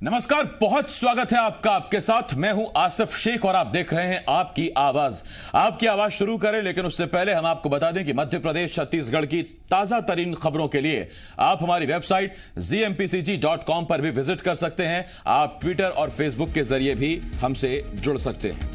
नमस्कार, बहुत स्वागत है आपका। आपके साथ मैं हूं आसिफ शेख और आप देख रहे हैं आपकी आवाज। आपकी आवाज शुरू करें, लेकिन उससे पहले हम आपको बता दें कि मध्य प्रदेश छत्तीसगढ़ की ताजा तरीन खबरों के लिए आप हमारी वेबसाइट gmpcg.com पर भी विजिट कर सकते हैं। आप ट्विटर और फेसबुक के जरिए भी हमसे जुड़ सकते हैं।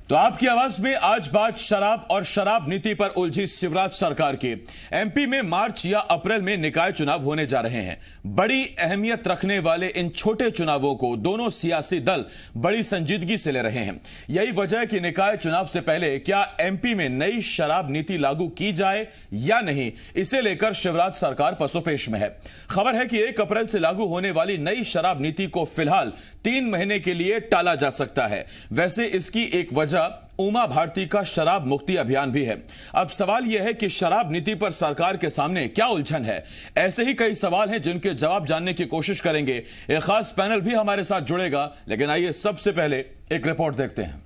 तो आपकी आवाज में आज बात शराब और शराब नीति पर उलझी शिवराज सरकार की। एमपी में मार्च या अप्रैल में निकाय चुनाव होने जा रहे हैं। बड़ी अहमियत रखने वाले इन छोटे चुनावों को दोनों सियासी दल बड़ी संजीदगी से ले रहे हैं। यही वजह है कि निकाय चुनाव से पहले क्या एमपी में नई शराब नीति लागू की जाए या नहीं, इसे लेकर शिवराज सरकार पसोपेश में है। खबर है कि 1 अप्रैल से लागू होने वाली नई शराब नीति को फिलहाल 3 महीने के लिए टाला जा सकता है। वैसे इसकी एक वजह उमा भारती का शराब मुक्ति अभियान भी है। अब सवाल यह है कि शराब नीति पर सरकार के सामने क्या उलझन है। ऐसे ही कई सवाल हैं जिनके जवाब जानने की कोशिश करेंगे। एक खास पैनल भी हमारे साथ जुड़ेगा, लेकिन आइए सबसे पहले एक रिपोर्ट देखते हैं।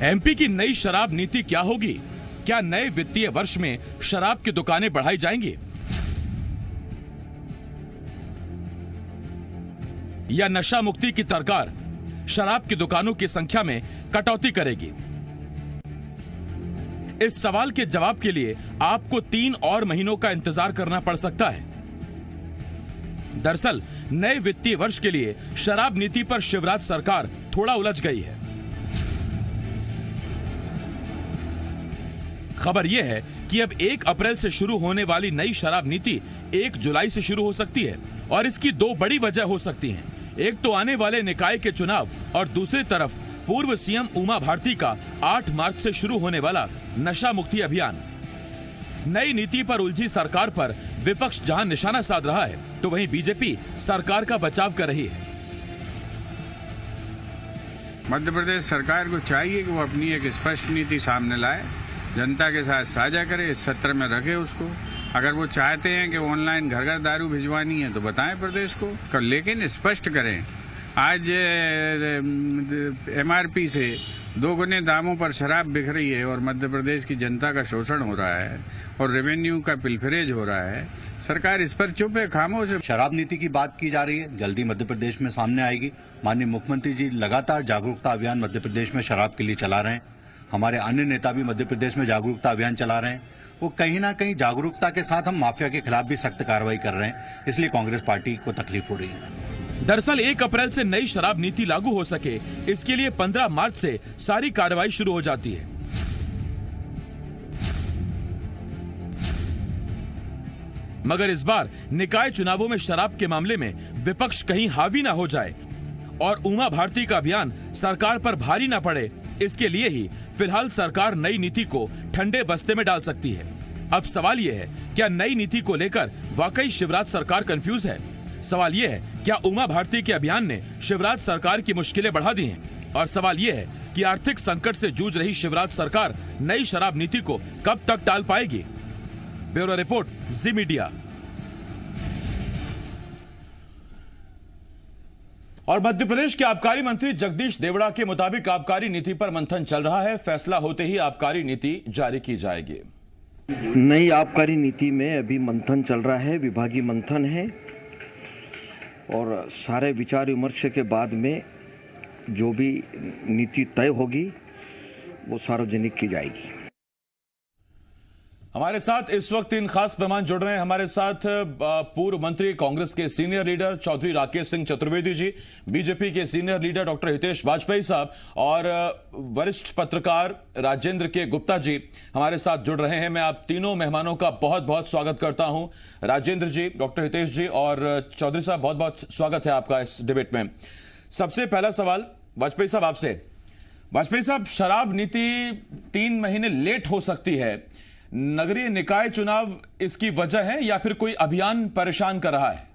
एमपी की नई शराब नीति क्या होगी? क्या नए वित्तीय वर्ष में शराब की दुकानें बढ़ाई जाएंगी या नशा मुक्ति की सरकार शराब की दुकानों की संख्या में कटौती करेगी? इस सवाल के जवाब के लिए आपको 3 और महीनों का इंतजार करना पड़ सकता है। दरअसल नए वित्तीय वर्ष के लिए शराब नीति पर शिवराज सरकार थोड़ा उलझ गई है। खबर यह है कि अब 1 अप्रैल से शुरू होने वाली नई शराब नीति 1 जुलाई से शुरू हो सकती है और इसकी 2 बड़ी वजह हो सकती हैं। एक तो आने वाले निकाय के चुनाव और दूसरी तरफ पूर्व सीएम उमा भारती का 8 मार्च से शुरू होने वाला नशा मुक्ति अभियान। नई नीति पर उलझी सरकार पर विपक्ष जहां निशाना साध रहा है, तो वहीं बीजेपी सरकार का बचाव कर रही है। मध्य प्रदेश सरकार को चाहिए कि वो अपनी एक स्पष्ट नीति सामने लाए, जनता के साथ साझा करे, इस सत्र में रखे उसको। अगर वो चाहते हैं कि ऑनलाइन घर घर दारू भिजवानी है तो बताएं प्रदेश को, लेकिन स्पष्ट करें। आज एमआरपी से 2 गुने दामों पर शराब बिक रही है और मध्य प्रदेश की जनता का शोषण हो रहा है और रेवेन्यू का पिलफरेज हो रहा है। सरकार इस पर चुप है, खामोश है। शराब नीति की बात की जा रही है, जल्दी मध्य प्रदेश में सामने आएगी। माननीय मुख्यमंत्री जी लगातार जागरूकता अभियान मध्य प्रदेश में शराब के लिए चला रहे हैं। हमारे अन्य नेता भी मध्य प्रदेश में जागरूकता अभियान चला रहे हैं। वो कहीं ना कहीं जागरूकता के साथ हम माफिया के खिलाफ भी सख्त कार्रवाई कर रहे हैं, इसलिए कांग्रेस पार्टी को तकलीफ हो रही है। दरअसल 1 अप्रैल से नई शराब नीति लागू हो सके, इसके लिए 15 मार्च से सारी कार्रवाई शुरू हो जाती है। मगर इस बार निकाय चुनावों में शराब के मामले में विपक्ष कहीं हावी ना हो जाए और उमा भारती का अभियान सरकार पर भारी ना पड़े, इसके लिए ही फिलहाल सरकार नई नीति को ठंडे बस्ते में डाल सकती है। अब सवाल यह है, क्या नई नीति को लेकर वाकई शिवराज सरकार कंफ्यूज है? सवाल यह है, क्या उमा भारती के अभियान ने शिवराज सरकार की मुश्किलें बढ़ा दी हैं? और सवाल यह है कि आर्थिक संकट से जूझ रही शिवराज सरकार नई शराब नीति को कब तक टाल पाएगी? ब्यूरो रिपोर्ट, जी मीडिया। और मध्य प्रदेश के आबकारी मंत्री जगदीश देवड़ा के मुताबिक आबकारी नीति पर मंथन चल रहा है। फैसला होते ही आबकारी नीति जारी की जाएगी। नई आबकारी नीति में अभी मंथन चल रहा है, विभागीय मंथन है और सारे विचार विमर्श के बाद में जो भी नीति तय होगी वो सार्वजनिक की जाएगी। हमारे साथ इस वक्त 3 खास मेहमान जुड़ रहे हैं। हमारे साथ पूर्व मंत्री, कांग्रेस के senior leader Chaudhary Rakesh Singh Chaturvedi ji, BJP के senior leader doctor Hitesh Vajpayee साहब और वरिष्ठ पत्रकार राजेंद्र के गुप्ता जी हमारे साथ जुड़ रहे हैं। मैं आप तीनों मेहमानों का बहुत बहुत स्वागत करता हूं। राजेंद्र जी, डॉक्टर हितेश जी और चौधरी साहब, बहुत बहुत स्वागत है आपका इस डिबेट में। सबसे पहला सवाल वाजपेयी साहब आपसे। वाजपेयी साहब, शराब नीति 3 महीने लेट हो सकती है, नगरीय निकाय चुनाव इसकी वजह है या फिर कोई अभियान परेशान कर रहा है?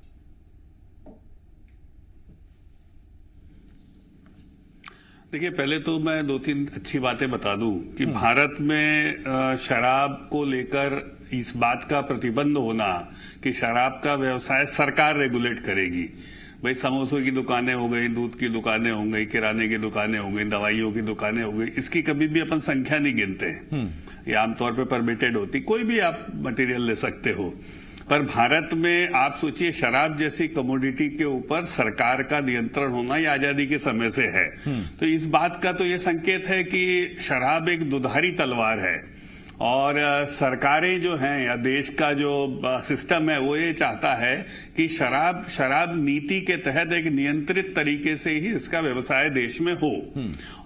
देखिए, पहले तो मैं 2-3 अच्छी बातें बता दूं कि भारत में शराब को लेकर इस बात का प्रतिबंध होना कि शराब का व्यवसाय सरकार रेगुलेट करेगी, भाई समोसों की दुकानें हो गई, दूध की दुकानें हो गई, किराने की दुकानें हो गई, दवाइयों की दुकानें हो गई, इसकी कभी भी अपन संख्या नहीं गिनते हैं। ये आमतौर पे परमिटेड होती, कोई भी आप मटेरियल ले सकते हो। पर भारत में आप सोचिए, शराब जैसी कमोडिटी के ऊपर सरकार का नियंत्रण होना ये आजादी के समय से है। तो इस बात का तो ये संकेत है कि शराब एक दुधारी तलवार है और सरकारें जो हैं या देश का जो सिस्टम है वो ये चाहता है कि शराब नीति के तहत एक नियंत्रित तरीके से ही इसका व्यवसाय देश में हो,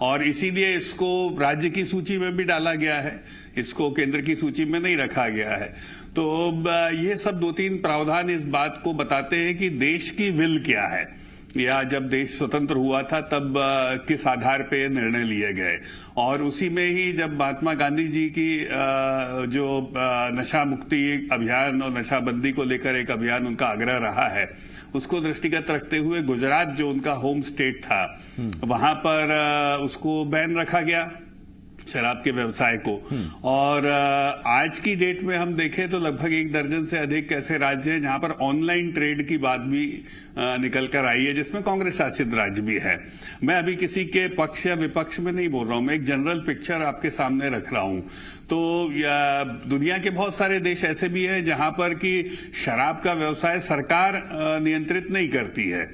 और इसीलिए इसको राज्य की सूची में भी डाला गया है, इसको केंद्र की सूची में नहीं रखा गया है। तो ये सब 2-3 प्रावधान इस बात को बताते हैं कि देश की विल क्या है, या जब देश स्वतंत्र हुआ था तब किस आधार पे निर्णय लिए गए। और उसी में ही जब महात्मा गांधी जी की जो नशा मुक्ति अभियान और नशाबंदी को लेकर एक अभियान उनका आग्रह रहा है, उसको दृष्टिगत रखते हुए गुजरात जो उनका होम स्टेट था वहां पर उसको बैन रखा गया शराब के व्यवसाय को। और आज की डेट में हम देखें तो लगभग 1 दर्जन से अधिक ऐसे राज्य हैं जहां पर ऑनलाइन ट्रेड की बात भी निकल कर आई है, जिसमें कांग्रेस शासित राज्य भी है। मैं अभी किसी के पक्ष या विपक्ष में नहीं बोल रहा हूं, मैं एक जनरल पिक्चर आपके सामने रख रहा हूं। तो दुनिया के बहुत सारे देश ऐसे भी हैं जहां पर कि शराब का व्यवसाय सरकार नियंत्रित नहीं करती है।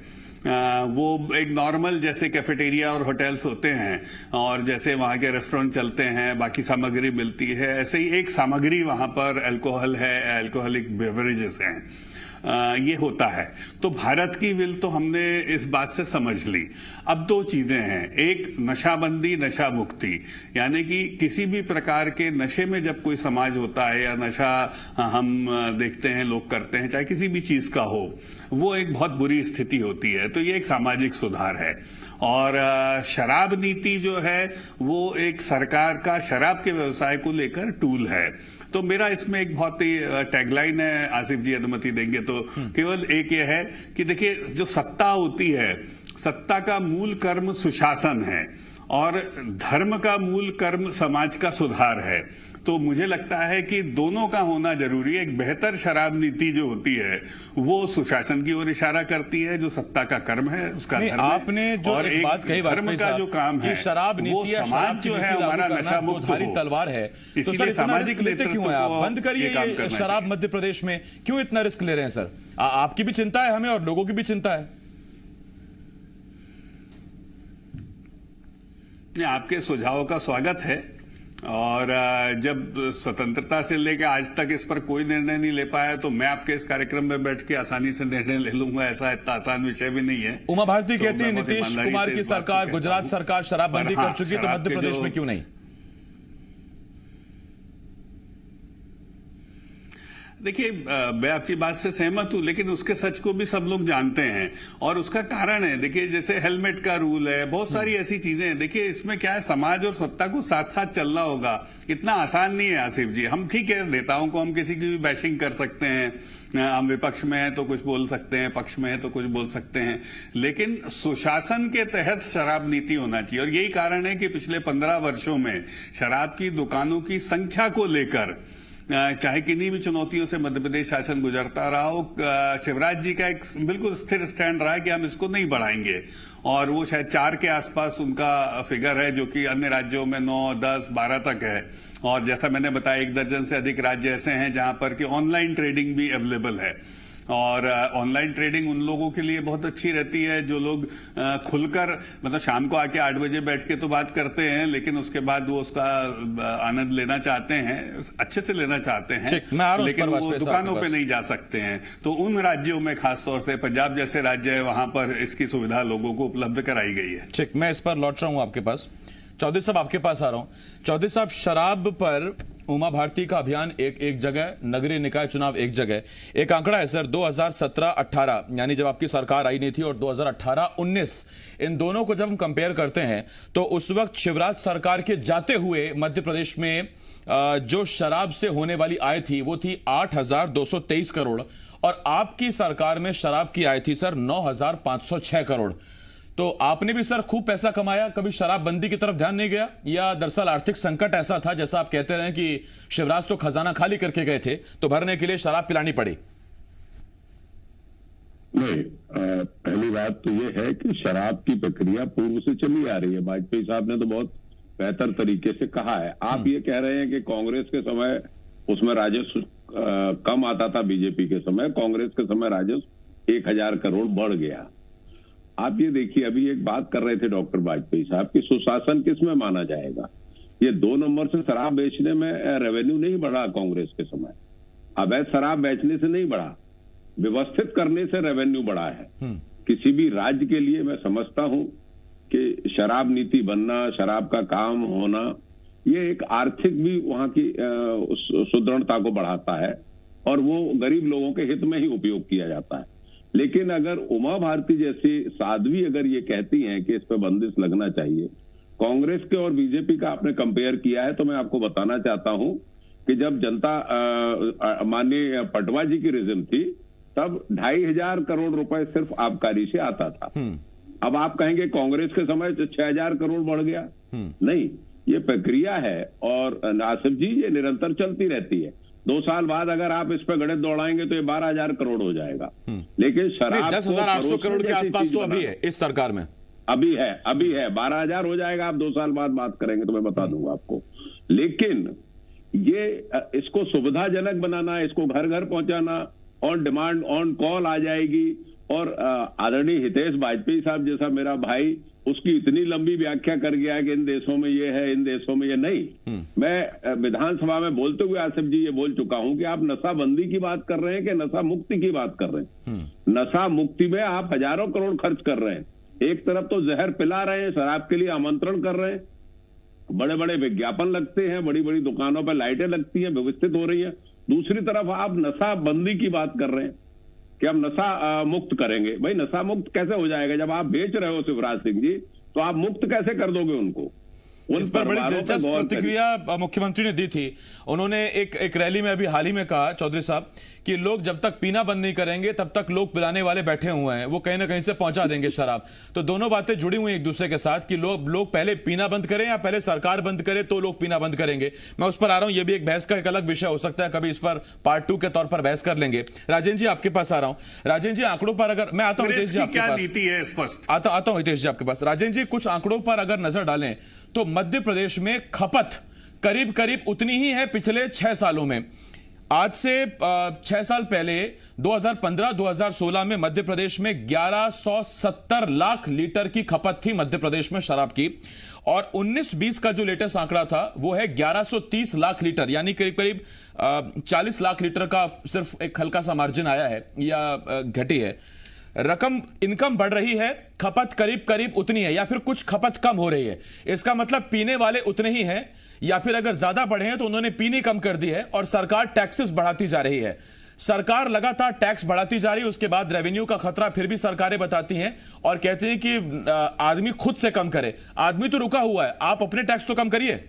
वो एक नॉर्मल जैसे कैफेटेरिया और होटल्स होते हैं और जैसे वहां के रेस्टोरेंट चलते हैं, बाकी सामग्री मिलती है, ऐसे ही एक सामग्री वहां पर अल्कोहल है, अल्कोहलिक बेवरेजेस हैं, ये होता है। तो भारत की विल तो हमने इस बात से समझ ली। अब 2 चीजें हैं, एक नशाबंदी, नशा मुक्ति, यानी कि किसी भी प्रकार के नशे में जब कोई समाज होता है या नशा हम देखते हैं लोग करते हैं, चाहे किसी भी चीज का हो, वो एक बहुत बुरी स्थिति होती है। तो ये एक सामाजिक सुधार है। और शराब नीति जो है वो एक सरकार का शराब के व्यवसाय को लेकर टूल है। तो मेरा इसमें एक बहुत ही टैगलाइन है, आसिफ जी अनुमति देंगे तो केवल एक ये है कि देखिए, जो सत्ता होती है, सत्ता का मूल कर्म सुशासन है और धर्म का मूल कर्म समाज का सुधार है। तो मुझे लगता है कि दोनों का होना जरूरी है। एक बेहतर शराब नीति जो होती है वो सुशासन की ओर इशारा करती है, जो सत्ता का कर्म है उसका धर्म है। आपने जो और एक बात कही धर्म का जो काम है, शराब नीति या समाज जो है हमारा नशा मुक्त हो, तलवार है। तो सर सामाजिक नेतृत्व क्यों है? आप बंद करिए ये शराब मध्य प्रदेश में, क्यों इतना रिस्क ले रहे हैं सर? आपकी भी चिंता है हमें और लोगों की भी चिंता है। आपके सुझावों का स्वागत है, और जब स्वतंत्रता से लेकर आज तक इस पर कोई निर्णय नहीं ले पाया तो मैं आपके इस कार्यक्रम में बैठ के आसानी से निर्णय ले लूंगा, ऐसा इतना आसान विषय भी नहीं है। उमा भारती कहती है नीतीश कुमार की सरकार, गुजरात सरकार शराबबंदी कर चुकी है, तो मध्य प्रदेश में क्यों नहीं? देखिए, मैं आपकी बात से सहमत हूं, लेकिन उसके सच को भी सब लोग जानते हैं और उसका कारण है, देखिए जैसे हेलमेट का रूल है, बहुत सारी ऐसी चीजें हैं। देखिए इसमें क्या है, समाज और सत्ता को साथ साथ चलना होगा, इतना आसान नहीं है आसिफ जी। हम ठीक है, नेताओं को हम किसी की भी बैशिंग कर सकते हैं, हम विपक्ष में हैं तो कुछ बोल सकते हैं, पक्ष में है तो कुछ बोल सकते हैं, लेकिन सुशासन के तहत शराब नीति होना चाहिए। और यही कारण है कि पिछले 15 वर्षों में शराब की दुकानों की संख्या को लेकर चाहे किन्हीं भी चुनौतियों से मध्य प्रदेश शासन गुजरता रहा हो, शिवराज जी का एक बिल्कुल स्थिर स्टैंड रहा है कि हम इसको नहीं बढ़ाएंगे, और वो शायद 4 के आसपास उनका फिगर है, जो कि अन्य राज्यों में 9, 10, 12 तक है। और जैसा मैंने बताया 1 दर्जन से अधिक राज्य ऐसे हैं जहां पर कि ऑनलाइन ट्रेडिंग भी अवेलेबल है। और ऑनलाइन ट्रेडिंग उन लोगों के लिए बहुत अच्छी रहती है जो लोग खुलकर, मतलब शाम को आके 8 बजे बैठ के तो बात करते हैं, लेकिन उसके बाद वो उसका आनंद लेना चाहते हैं, अच्छे से लेना चाहते हैं, लेकिन वो दुकानों पे नहीं जा सकते हैं। तो उन राज्यों में, खासतौर से पंजाब जैसे राज्य है, वहां पर इसकी सुविधा लोगों को उपलब्ध कराई गई है। ठीक, मैं इस पर लौट रहा हूं आपके पास। चौधरी साहब आपके पास आ रहा हूं। चौधरी साहब, शराब पर उमा भारती का अभियान एक जगह, नगरीय निकाय चुनाव एक जगह। एक आंकड़ा है सर, 2017-18 यानी जब आपकी सरकार आई नहीं थी, और 2018-19, इन दोनों को जब हम कंपेयर करते हैं तो उस वक्त शिवराज सरकार के जाते हुए मध्य प्रदेश में जो शराब से होने वाली आय थी वो थी 8,223 करोड़, और आपकी सरकार में शराब की आय थी सर 9,506 करोड़। तो आपने भी सर खूब पैसा कमाया, कभी शराबबंदी की तरफ ध्यान नहीं गया, या दरअसल आर्थिक संकट ऐसा था जैसा आप कहते रहे कि शिवराज तो खजाना खाली करके गए थे तो भरने के लिए शराब पिलानी पड़ी? नहीं, पहली बात तो ये है कि शराब की प्रक्रिया पूर्व से चली आ रही है। वाजपेयी साहब ने तो बहुत बेहतर तरीके से कहा है। आप ये कह रहे हैं कि कांग्रेस के समय उसमें राजस्व कम आता था, बीजेपी के समय, कांग्रेस के समय राजस्व 1000 करोड़ बढ़ गया। आप ये देखिए, अभी एक बात कर रहे थे डॉक्टर वाजपेयी साहब कि सुशासन किसमें माना जाएगा। ये 2 नंबर से शराब बेचने में रेवेन्यू नहीं बढ़ा कांग्रेस के समय, अवैध शराब बेचने से नहीं बढ़ा, व्यवस्थित करने से रेवेन्यू बढ़ा है। किसी भी राज्य के लिए मैं समझता हूं कि शराब नीति बनना, शराब का काम होना, ये एक आर्थिक भी वहां की सुदृढ़ता को बढ़ाता है और वो गरीब लोगों के हित में ही उपयोग किया जाता है। लेकिन अगर उमा भारती जैसी साध्वी अगर ये कहती हैं कि इस पर बंदिश लगना चाहिए, कांग्रेस के और बीजेपी का आपने कंपेयर किया है, तो मैं आपको बताना चाहता हूं कि जब जनता माननीय पटवा जी की रिजिम थी तब 2500 करोड़ रुपए सिर्फ आबकारी से आता था। अब आप कहेंगे कांग्रेस के समय 6000 करोड़ बढ़ गया। नहीं, ये प्रक्रिया है और आसिफ जी ये निरंतर चलती रहती है। 2 साल बाद अगर आप इस पर गणित दौड़ाएंगे तो ये 12000 करोड़ हो जाएगा। लेकिन शराब 10,800 करोड़ के आसपास तो अभी है इस सरकार में, अभी है 12000 हो जाएगा। आप 2 साल बाद बात करेंगे तो मैं बता दूंगा आपको। लेकिन ये इसको सुविधाजनक बनाना, इसको घर घर पहुंचाना, ऑन डिमांड ऑन कॉल आ जाएगी। और आदरणीय हितेश वाजपेयी साहब जैसा मेरा भाई, उसकी इतनी लंबी व्याख्या कर गया कि इन देशों में ये है, इन देशों में ये नहीं। मैं विधानसभा में बोलते हुए आसिफ जी ये बोल चुका हूं कि आप नशाबंदी की बात कर रहे हैं कि नशा मुक्ति की बात कर रहे हैं। नशा मुक्ति में आप हजारों करोड़ खर्च कर रहे हैं। एक तरफ तो जहर पिला रहे हैं, शराब के लिए आमंत्रण कर रहे हैं, बड़े बड़े विज्ञापन लगते हैं, बड़ी बड़ी दुकानों पर लाइटें लगती हैं, व्यवस्थित हो रही है। दूसरी तरफ आप नशाबंदी की बात कर रहे हैं कि हम नशा मुक्त करेंगे। भाई नशा मुक्त कैसे हो जाएगा? जब आप बेच रहे हो शिवराज सिंह जी, तो आप मुक्त कैसे कर दोगे उनको? इस पर बड़ी दिलचस्प प्रतिक्रिया मुख्यमंत्री ने दी थी। उन्होंने एक रैली में अभी हाल ही में कहा, चौधरी साहब, कि लोग जब तक पीना बंद नहीं करेंगे तब तक लोग पिलाने वाले बैठे हुए हैं, वो कहीं ना कहीं से पहुंचा देंगे शराब। तो दोनों बातें जुड़ी हुई एक दूसरे के साथ कि लोग पहले पीना बंद करें या पहले सरकार बंद करे तो लोग पीना बंद करेंगे। मैं उस पर आ रहा हूं, यह भी एक बहस का एक अलग विषय हो सकता है, कभी इस पर पार्ट 2 के तौर पर बहस कर लेंगे। राजेंद्र जी आपके पास आ रहा हूं। राजेंद्र जी आंकड़ों पर अगर मैं आता हूं, हितेश जी आपके पास नीति है स्पष्ट, आता हूं हितेश जी आपके पास। राजेंद्र जी कुछ आंकड़ों पर अगर नजर डालें तो मध्य प्रदेश में खपत करीब करीब उतनी ही है पिछले 6 सालों में। आज से 6 साल पहले 2015-2016 में मध्य प्रदेश में 1170 लाख लीटर की खपत थी मध्य प्रदेश में शराब की, और 19-20 का जो लेटेस्ट आंकड़ा था वो है 1130 लाख लीटर, यानी करीब करीब 40 लाख लीटर का सिर्फ एक हल्का सा मार्जिन आया है या घटी है। रकम, इनकम बढ़ रही है, खपत करीब करीब उतनी है, या फिर कुछ खपत कम हो रही है। इसका मतलब पीने वाले उतने ही हैं, या फिर अगर ज्यादा बढ़े हैं तो उन्होंने पीनी कम कर दी है और सरकार टैक्सेस बढ़ाती जा रही है। सरकार लगातार टैक्स बढ़ाती जा रही है, उसके बाद रेवेन्यू का खतरा फिर भी सरकारें बताती हैं और कहती हैं कि आदमी खुद से कम करे। आदमी तो रुका हुआ है, आप अपने टैक्स तो कम करिए।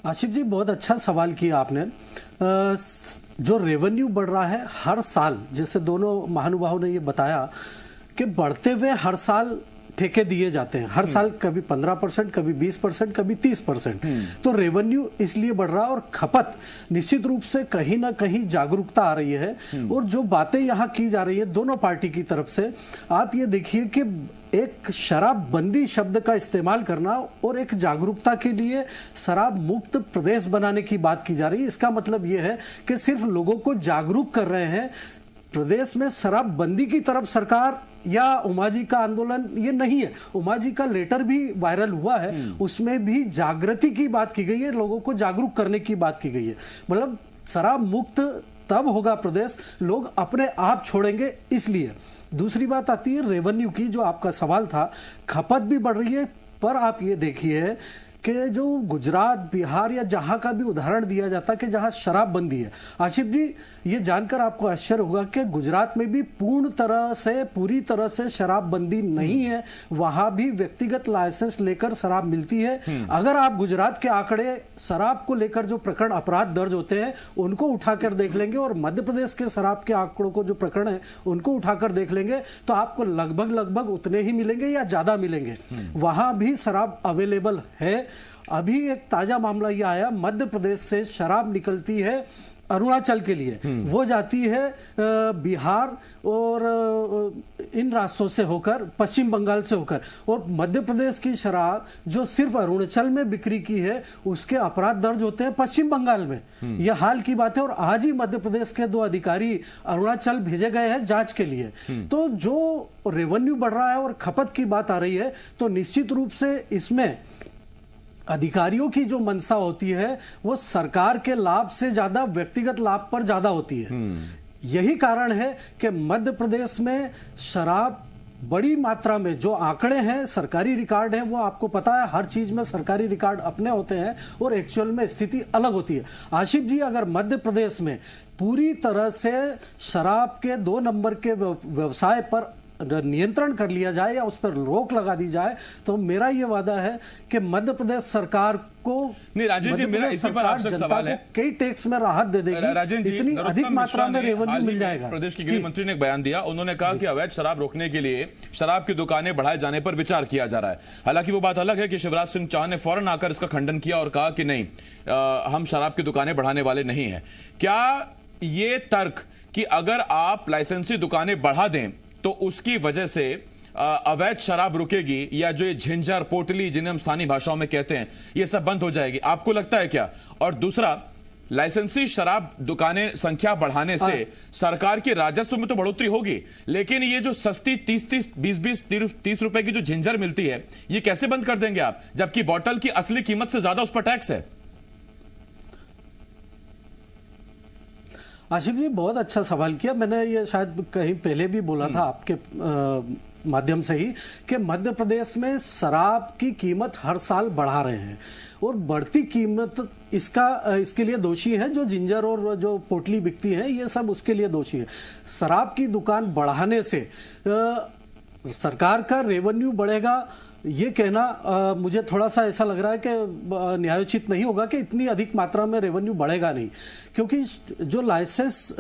आशिफ जी बहुत अच्छा सवाल किया आपने। जो रेवेन्यू बढ़ रहा है हर साल, जैसे दोनों महानुभावों ने ये बताया कि बढ़ते हुए हर साल ठेके दिए जाते हैं, हर साल कभी 15%, कभी 20%, कभी 30%। तो रेवेन्यू इसलिए बढ़ रहा है और खपत निश्चित रूप से कहीं ना कहीं जागरूकता आ रही है। और जो बातें यहाँ की जा रही है दोनों पार्टी की तरफ से, आप ये देखिए कि एक शराबबंदी शब्द का इस्तेमाल करना और एक जागरूकता के लिए शराब मुक्त प्रदेश बनाने की बात की जा रही है। इसका मतलब यह है कि सिर्फ लोगों को जागरूक कर रहे हैं। प्रदेश में शराबबंदी की तरफ सरकार या उमा जी का आंदोलन ये नहीं है। उमा जी का लेटर भी वायरल हुआ है, उसमें भी जागृति की बात की गई है, लोगों को जागरूक करने की बात की गई है। मतलब शराब मुक्त तब होगा प्रदेश, लोग अपने आप छोड़ेंगे। इसलिए दूसरी बात आती है रेवेन्यू की, जो आपका सवाल था। खपत भी बढ़ रही है, पर आप ये देखिए कि जो गुजरात, बिहार या जहां का भी उदाहरण दिया जाता है कि जहां शराबबंदी है, आशिफ जी ये जानकर आपको आश्चर्य होगा कि गुजरात में भी पूरी तरह से शराबबंदी नहीं है। वहां भी व्यक्तिगत लाइसेंस लेकर शराब मिलती है। अगर आप गुजरात के आंकड़े शराब को लेकर जो प्रकरण अपराध दर्ज होते हैं उनको उठाकर देख लेंगे और मध्य प्रदेश के शराब के आंकड़ों को जो प्रकरण है उनको उठाकर देख लेंगे तो आपको लगभग उतने ही मिलेंगे या ज्यादा मिलेंगे। वहां भी शराब अवेलेबल है। अभी एक ताजा मामला यह आया, मध्य प्रदेश से शराब निकलती है अरुणाचल के लिए, वो जाती है बिहार और इन रास्तों से होकर, पश्चिम बंगाल से होकर, और मध्य प्रदेश की शराब जो सिर्फ अरुणाचल में बिक्री की है उसके अपराध दर्ज होते हैं पश्चिम बंगाल में। यह हाल की बात है। और आज ही मध्य प्रदेश के 2 अधिकारी अरुणाचल भेजे गए हैं जांच के लिए। तो जो रेवेन्यू बढ़ रहा है और खपत की बात आ रही है, तो निश्चित रूप से इसमें अधिकारियों की जो मंशा होती है वो सरकार के लाभ से ज्यादा व्यक्तिगत लाभ पर ज्यादा होती है। यही कारण है कि मध्य प्रदेश में शराब बड़ी मात्रा में, जो आंकड़े हैं, सरकारी रिकॉर्ड हैं, वो आपको पता है हर चीज में सरकारी रिकॉर्ड अपने होते हैं और एक्चुअल में स्थिति अलग होती है। आशिफ जी, अगर मध्य प्रदेश में पूरी तरह से शराब के 2 नंबर के व्यवसाय पर नियंत्रण कर लिया जाए या उस पर रोक लगा दी जाए, तो मेरा यह वादा है कि मध्य प्रदेश सरकार को, नहीं राजेश जी, मेरा इसी पर आपसे सवाल है, कई टैक्स में राहत दे देगी, राजेश जी, इतनी अधिक मात्रा में रेवेन्यू मिल जाएगा। प्रदेश के गृह मंत्री ने एक बयान दिया, उन्होंने कहा कि अवैध शराब रोकने के लिए शराब की दुकानें बढ़ाए जाने पर विचार किया जा रहा है। हालांकि वो बात अलग है कि शिवराज सिंह चौहान ने फौरन आकर इसका खंडन किया और कहा कि नहीं, हम शराब की दुकानें बढ़ाने वाले नहीं है। क्या ये तर्क कि अगर आप लाइसेंसी दुकानें बढ़ा दें तो उसकी वजह से अवैध शराब रुकेगी, या जो ये झिंझर, पोटली जिन्हें हम स्थानीय भाषाओं में कहते हैं, ये सब बंद हो जाएगी, आपको लगता है क्या? और दूसरा, लाइसेंसी शराब दुकानें संख्या बढ़ाने से सरकार के राजस्व में तो बढ़ोतरी होगी, लेकिन ये जो सस्ती 20-30 रुपए की जो झिंझर मिलती है, ये कैसे बंद कर देंगे आप, जबकि बोतल की असली कीमत से ज्यादा उस पर टैक्स है? आशिफ जी, बहुत अच्छा सवाल किया। मैंने ये शायद कहीं पहले भी बोला था आपके माध्यम से ही कि मध्य प्रदेश में शराब की कीमत हर साल बढ़ा रहे हैं, और बढ़ती कीमत इसके लिए दोषी है जो जिंजर और जो पोटली बिकती है, ये सब उसके लिए दोषी है। शराब की दुकान बढ़ाने से सरकार का रेवेन्यू बढ़ेगा, ये कहना मुझे थोड़ा सा ऐसा लग रहा है कि न्यायोचित नहीं होगा कि इतनी अधिक मात्रा में रेवेन्यू बढ़ेगा नहीं, क्योंकि जो लाइसेंस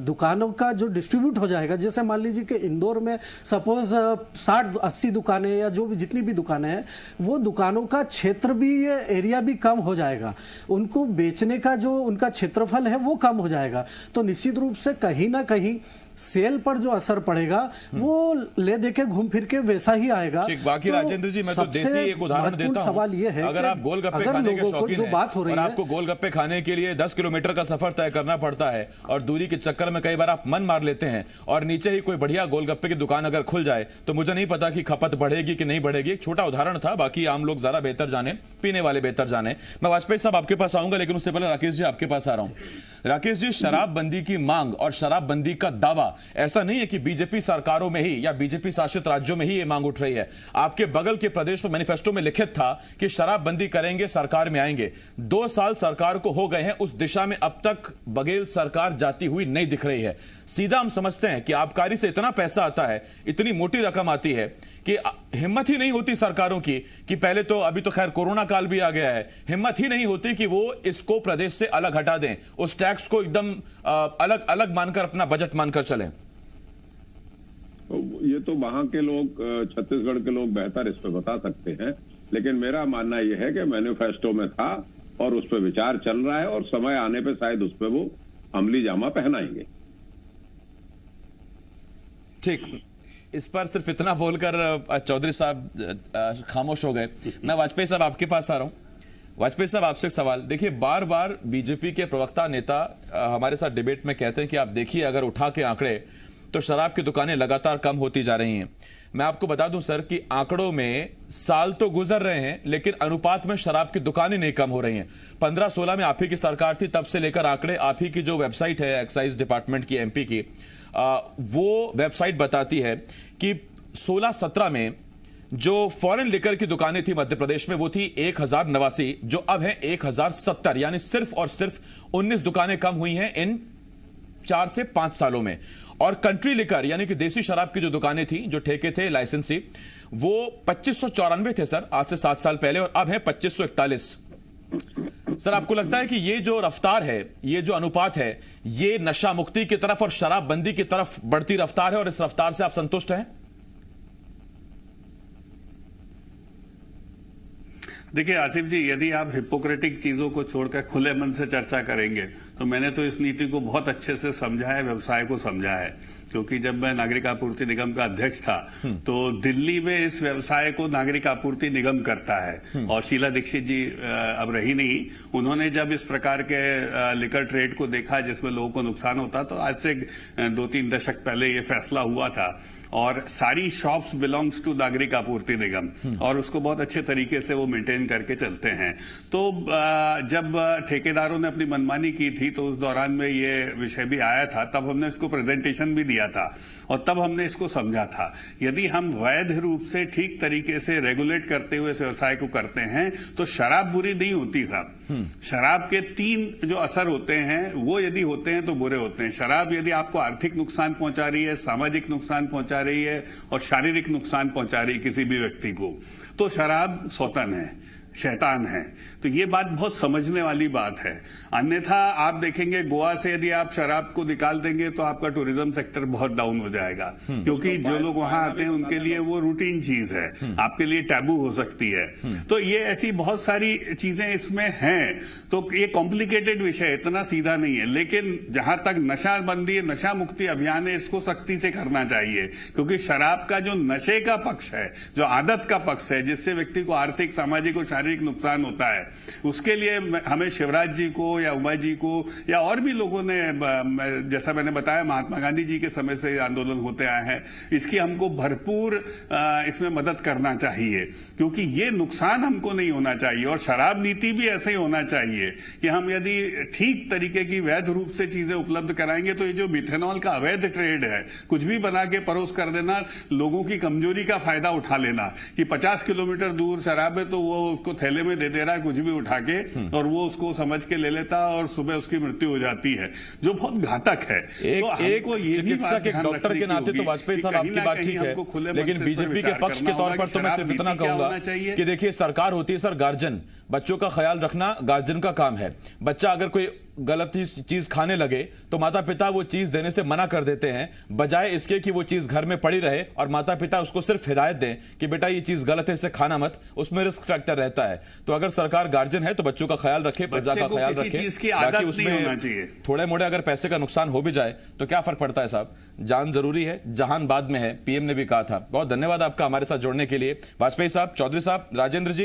दुकानों का जो डिस्ट्रीब्यूट हो जाएगा, जैसे मान लीजिए कि इंदौर में सपोज 60-80 दुकानें या जो भी जितनी भी दुकानें हैं, वो दुकानों का क्षेत्र भी, एरिया भी कम हो जाएगा, उनको बेचने का जो उनका क्षेत्रफल है वो कम हो जाएगा। तो निश्चित रूप से कहीं ना कहीं सेल पर जो असर पड़ेगा वो ले देके घूम फिर के वैसा ही आएगा। बाकी राजेंद्र जी, मैं तो देसी एक उदाहरण देता हूं। सवाल ये है, अगर आप गोलगप्पे खाने के शौकीन हैं और आपको गोलगप्पे खाने के लिए 10 किलोमीटर का सफर तय करना पड़ता है और दूरी के चक्कर में कई बार आप मन मार लेते हैं, और नीचे ही कोई बढ़िया गोलगप्पे की दुकान अगर खुल जाए, तो मुझे नहीं पता कि खपत बढ़ेगी कि नहीं बढ़ेगी। एक छोटा उदाहरण था, बाकी आम लोग ज्यादा बेहतर जाने, पीने वाले बेहतर जाने। मैं वाजपेयी साहब आपके पास आऊंगा, लेकिन उससे पहले राकेश जी आपके पास आ रहा हूं। राकेश जी, शराबबंदी की मांग और शराबबंदी का दावा, ऐसा नहीं है कि बीजेपी सरकारों में ही या बीजेपी शासित राज्यों में ही ये मांग उठ रही है। आपके बगल के प्रदेश में मैनिफेस्टो में लिखित था कि शराबबंदी करेंगे, सरकार में आएंगे। 2 साल सरकार को हो गए हैं, उस दिशा में अब तक बघेल सरकार जाती हुई नहीं दिख रही है। सीधा हम समझते हैं कि आबकारी से इतना पैसा आता है, इतनी मोटी रकम आती है कि हिम्मत ही नहीं होती सरकारों की कि पहले तो, अभी तो खैर कोरोना काल भी आ गया है, हिम्मत ही नहीं होती कि वो इसको प्रदेश से अलग हटा दें, उस टैक्स को एकदम अलग अलग मानकर अपना बजट मानकर चलें। ये तो वहां के लोग, छत्तीसगढ़ के लोग बेहतर इस पे बता सकते हैं, लेकिन मेरा मानना यह है कि मैनिफेस्टो में था और उस पर विचार चल रहा है, और समय आने पे शायद उस पर वो अमली जामा पहनाएंगे। ठीक, इस पर सिर्फ इतना बोलकर चौधरी साहब खामोश हो गए। मैं वाजपेयी साहब आपके पास आ रहा हूं। वाजपेयी साहब, आपसे सवाल, देखिए बार बार बीजेपी के प्रवक्ता नेता हमारे साथ डिबेट में कहते हैं कि आप देखिए, अगर उठा के आंकड़े, तो शराब की दुकानें लगातार कम होती जा रही हैं। मैं आपको बता दूं सर कि आंकड़ों में साल तो गुजर रहे हैं, लेकिन अनुपात में शराब की दुकानें नहीं कम हो रही हैं। 15-16 में आप ही की सरकार थी, तब से लेकर आंकड़े, आप ही की जो वेबसाइट है एक्साइज डिपार्टमेंट की, एमपी की, वो वेबसाइट बताती है कि 16-17 में जो फॉरेन लिकर की दुकानें थी मध्य प्रदेश में, वो थी 1089, जो अब है 1070, यानी सिर्फ और सिर्फ 19 दुकानें कम हुई हैं इन 4 से 5 सालों में। और कंट्री लिकर यानी कि देसी शराब की जो दुकानें थी, जो ठेके थे लाइसेंसी, वो 2594 थे सर आज से 7 साल पहले, और अब है 2541। सर, आपको लगता है कि ये जो रफ्तार है, ये जो अनुपात है, ये नशा मुक्ति की तरफ और शराबबंदी की तरफ बढ़ती रफ्तार है, और इस रफ्तार से आप संतुष्ट हैं? देखिए आसिफ जी, यदि आप हिपोक्रेटिक चीजों को छोड़कर खुले मन से चर्चा करेंगे तो मैंने तो इस नीति को बहुत अच्छे से समझा है, व्यवसाय को समझा है। क्योंकि जब मैं नागरिक आपूर्ति निगम का अध्यक्ष था तो दिल्ली में इस व्यवसाय को नागरिक आपूर्ति निगम करता है और शीला दीक्षित जी अब रही नहीं, उन्होंने जब इस प्रकार के लिकर ट्रेड को देखा जिसमें लोगों को नुकसान होता, तो आज से 2-3 दशक पहले ये फैसला हुआ था और सारी शॉप्स बिलोंग्स टू नागरिक आपूर्ति निगम और उसको बहुत अच्छे तरीके से वो मेंटेन करके चलते हैं। तो जब ठेकेदारों ने अपनी मनमानी की थी तो उस दौरान में ये विषय भी आया था, तब हमने इसको प्रेजेंटेशन भी दिया था और तब हमने इसको समझा था। यदि हम वैध रूप से ठीक तरीके से रेगुलेट करते हुए इस व्यवसाय को करते हैं तो शराब बुरी नहीं होती साहब। शराब के 3 जो असर होते हैं वो यदि होते हैं तो बुरे होते हैं। शराब यदि आपको आर्थिक नुकसान पहुंचा रही है, सामाजिक नुकसान पहुंचा रही है और शारीरिक नुकसान पहुंचा रही है किसी भी व्यक्ति को, तो शराब सौतन है, शैतान है। तो ये बात बहुत समझने वाली बात है। अन्यथा आप देखेंगे गोवा से यदि आप शराब को निकाल देंगे तो आपका टूरिज्म सेक्टर बहुत डाउन हो जाएगा, क्योंकि जो लोग वहां आते हैं उनके लिए वो रूटीन चीज है, आपके लिए टैबू हो सकती है। तो ये ऐसी बहुत सारी चीजें इसमें हैं। तो ये कॉम्प्लिकेटेड विषय है, इतना सीधा नहीं है। लेकिन जहां तक नशाबंदी, नशा मुक्ति अभियान है, इसको सख्ती से करना चाहिए, क्योंकि शराब का जो नशे का पक्ष है, जो आदत का पक्ष है, जिससे व्यक्ति को आर्थिक, सामाजिक और शारीरिक नुकसान होता है, उसके लिए हमें शिवराज जी को या उमा जी को या और भी लोगों ने, जैसा मैंने बताया महात्मा गांधी जी के समय से आंदोलन होते आए हैं, इसकी हमको भरपूर इसमें मदद करना चाहिए, क्योंकि ये नुकसान हमको नहीं होना चाहिए। और शराब नीति भी ऐसे ही होना चाहिए कि हम यदि ठीक तरीके की वैध रूप से चीजें उपलब्ध कराएंगे तो ये जो मिथेनॉल का अवैध ट्रेड है, कुछ भी बना के परोस कर देना, लोगों की कमजोरी का फायदा उठा लेना कि 50 किलोमीटर दूर शराब है तो वो उसको थैले में दे रहा है कुछ भी उठा के और वो उसको समझ के ले लेता और सुबह उसकी मृत्यु हो जाती है, जो बहुत घातक है। एक चिकित्सक, एक डॉक्टर के नाते तो वाजपेयी साहब आपकी बात ठीक है, लेकिन बीजेपी के पक्ष के तौर पर तो मैं सिर्फ इतना कहूंगा कि देखिए सरकार होती है सर गार्जियन, बच्चों का ख्याल रखना गार्जियन का काम है। बच्चा अगर कोई गलत चीज खाने लगे तो माता पिता वो चीज देने से मना कर देते हैं, बजाय इसके कि वो चीज घर में पड़ी रहे और माता पिता उसको सिर्फ हिदायत दें कि बेटा ये चीज गलत है, इसे खाना मत, उसमें रिस्क फैक्टर रहता है। तो अगर सरकार गार्जियन है तो बच्चों का ख्याल रखे, प्रजा का ख्याल रखे, ताकि उसमें थोड़े मोड़े अगर पैसे का नुकसान हो भी जाए तो क्या फर्क पड़ता है साहब, जान जरूरी है, जहान बाद में है, पीएम ने भी कहा था। बहुत धन्यवाद आपका हमारे साथ जुड़ने के लिए वाजपेयी साहब, चौधरी साहब, राजेंद्र जी।